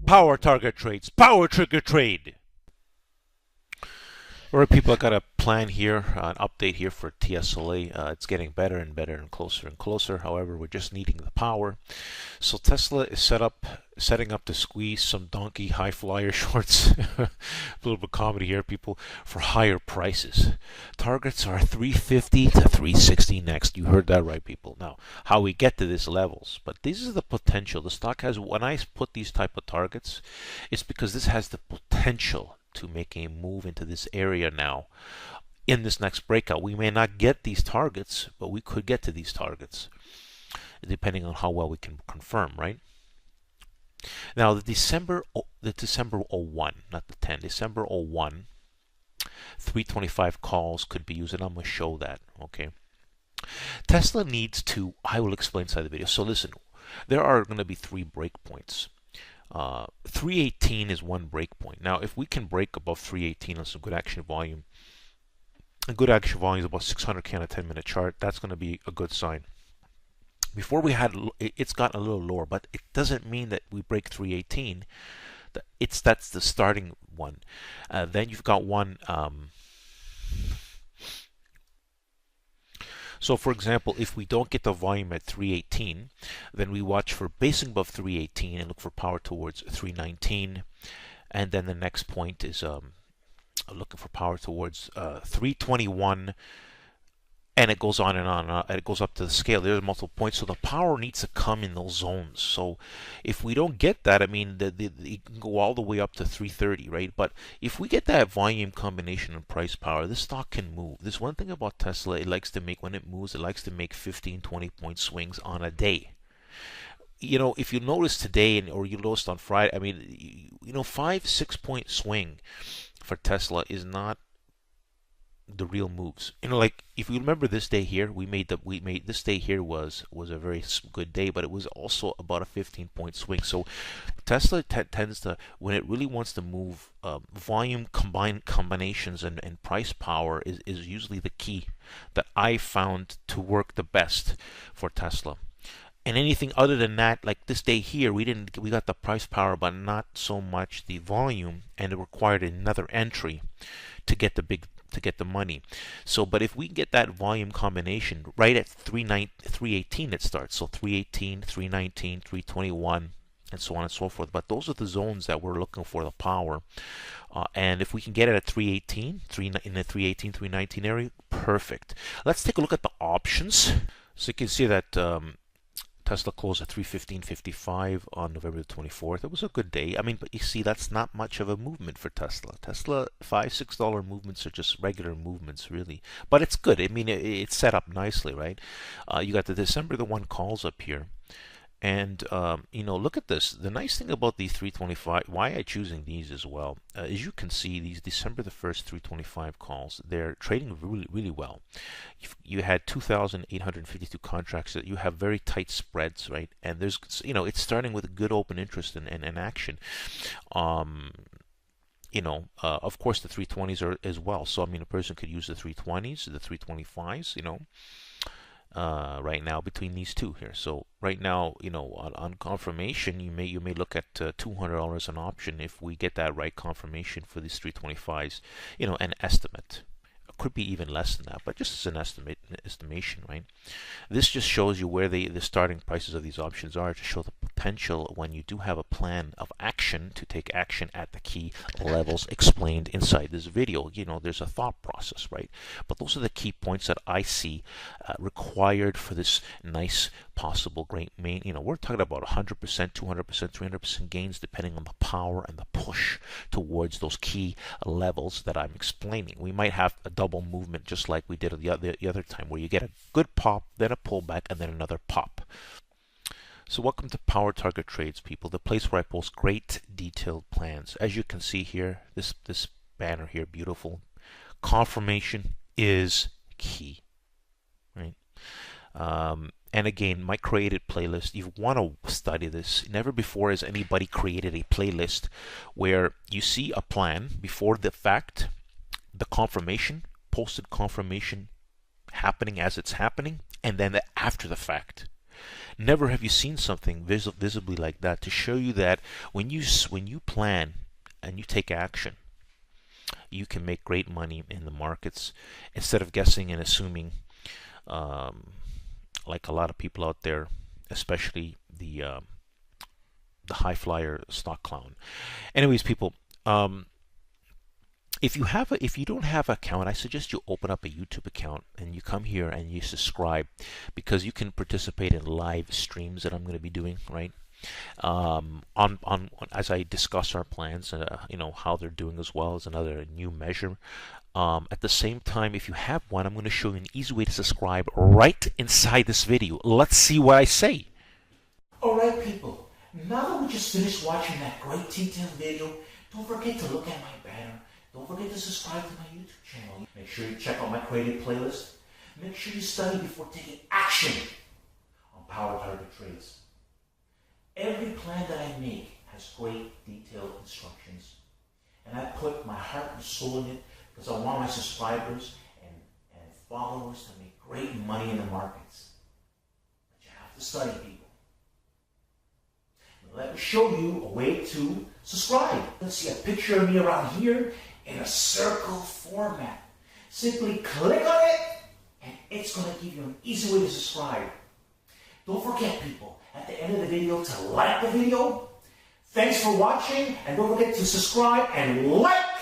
Power target trades, power trigger trade. All right, people, I got a plan here, an update here for tsla. It's getting better and better and closer. However, we're just needing the power. So Tesla is setting up to squeeze some donkey high flyer shorts. A little bit of comedy here, people, for higher prices. Targets are 350 to 360 next. You heard that right, people. Now, how we get to these levels, but this is the potential. The stock has, when I put these type of targets, it's because this has the potential to make a move into this area now in this next breakout. We may not get these targets, but we could get to these targets depending on how well we can confirm, right? Now the December 01, not the 10, December 01, 325 calls could be used, and I'm going to show that, okay? Tesla needs to, I will explain inside the video. So listen, there are going to be 3 breakpoints. 318 is one break point. Now, if we can break above 318 on some good action volume, a good action volume is about 600K on a 10-minute chart. That's going to be a good sign. Before we had, it's gotten a little lower, but it doesn't mean that we break 318. That's the starting one. Then you've got one. So for example, if we don't get the volume at 318, then we watch for basing above 318 and look for power towards 319. And then the next point is looking for power towards 321. And it goes on and on, and it goes up to the scale. There's multiple points, so the power needs to come in those zones. So if we don't get that, I mean, it can go all the way up to 330, right? But if we get that volume combination and price power, this stock can move. There's one thing about Tesla, it likes to make, when it moves, it likes to make 15, 20-point swings on a day. You know, if you notice today, or you noticed on Friday, I mean, you know, 5-6 point swing for Tesla is not the real moves. You know, like if you remember this day here, we made this day here was a very good day, but it was also about a 15-point swing. So Tesla tends to, when it really wants to move, volume combinations and price power is usually the key that I found to work the best for Tesla. And anything other than that, like this day here, we got the price power, but not so much the volume, and it required another entry to get the money. So, but if we get that volume combination right at 318, it starts. So 318, 319, 321, and so on and so forth. But those are the zones that we're looking for the power. And if we can get it at 318, in the 318, 319 area, perfect. Let's take a look at the options. So you can see that Tesla closed at 315.55 on November the 24th. It was a good day. I mean, but you see, that's not much of a movement for Tesla. Tesla, $5-6 movements are just regular movements, really. But it's good. I mean, it's set up nicely, right? You got the December the 1 calls up here. And, you know, look at this. The nice thing about these 325, why I'm choosing these as well, as you can see, these December the 1st 325 calls, they're trading really, really well. You had 2,852 contracts that you have very tight spreads, right? And there's, you know, it's starting with a good open interest and action. You know, of course, the 320s are as well. So, I mean, a person could use the 320s, the 325s, you know. Right now between these two here. So right now, you know, on confirmation, you may look at $200 an option if we get that right confirmation for these 325s. You know, an estimate. It could be even less than that, but just as an estimation, right? This just shows you where the starting prices of these options are, to show the potential when you do have a plan of action to take action at the key levels explained inside this video. You know, there's a thought process, right? But those are the key points that I see required for this nice possible great main. You know, we're talking about 100%, 200%, 300% gains depending on the power and the push towards those key levels that I'm explaining. We might have a double movement just like we did the other time, where you get a good pop, then a pullback, and then another pop. So welcome to Power Target Trades, people, the place where I post great detailed plans. As you can see here, this banner here, beautiful. Confirmation is key, right? And again, my created playlist, you want to study this. Never before has anybody created a playlist where you see a plan before the fact, the confirmation, posted confirmation happening as it's happening, and then the after the fact. Never have you seen something visibly like that to show you that when you plan and you take action, you can make great money in the markets instead of guessing and assuming, like a lot of people out there, especially the high flyer stock clown. Anyways, people, if you don't have an account, I suggest you open up a YouTube account and you come here and you subscribe, because you can participate in live streams that I'm going to be doing, right? On as I discuss our plans, how they're doing, as well as another new measure. At the same time, if you have one, I'm going to show you an easy way to subscribe right inside this video. Let's see what I say. Alright people, now that we just finished watching that great detailed video, don't forget to look at my banner. Don't forget to subscribe to my YouTube channel. Make sure you check out my creative playlist. Make sure you study before taking action on power target trades. Every plan that I make has great detailed instructions. And I put my heart and soul in it because I want my subscribers and followers to make great money in the markets. But you have to study, people. Let me show you a way to subscribe. Let's see a picture of me around here in a circle format. Simply click on it and it's going to give you an easy way to subscribe. Don't forget, people, at the end of the video to like the video. Thanks for watching, and don't forget to subscribe and like